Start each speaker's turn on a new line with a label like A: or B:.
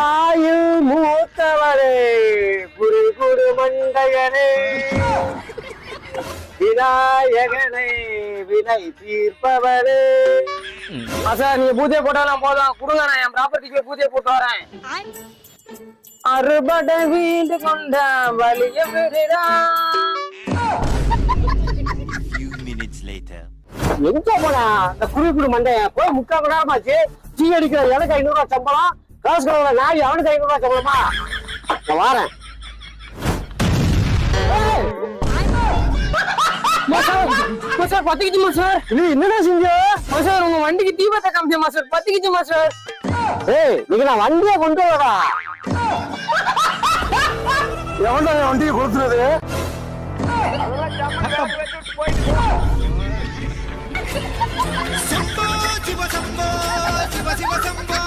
A: ஆயுள் மூத்தவரே குரு குரு மண்டையனே விநாயகனே வினை தீர்ப்பவரே. சார் நீங்க பூஜை போட்டாலும் போதும் கொடுங்க, நான் என் ப்ராப்பர்ட்டிக்கு பூஜை போட்டு வரேன். அறுபடை வீடு கொண்ட வலிய விடுடா. எங்க போனா இந்த குரு குரு மண்டைய போய் 3/4 மணி நேரமாச்சு. டீ அடிக்கிற எனக்கு 500 ரூபாய் சம்பளம், காசு கொடுக்கல நாய் அவனுக்கு 500 ரூபாய் சம்பளமா? நான் வாரேன். பத்திக்கிச்சுமா சார்? நீ என்னடா செஞ்ச சார்? உங்க வண்டிக்கு தீபத்தை காமிச்சமா சார்? பத்திக்கிச்சுமா சார்? ஏய் நீங்க நான் வண்டியை கொண்டு வரடா. எவன்டா என் வண்டியை கொடுத்துறது?
B: சம்போ சிவ சம்போ சிவ சிவ சம்போ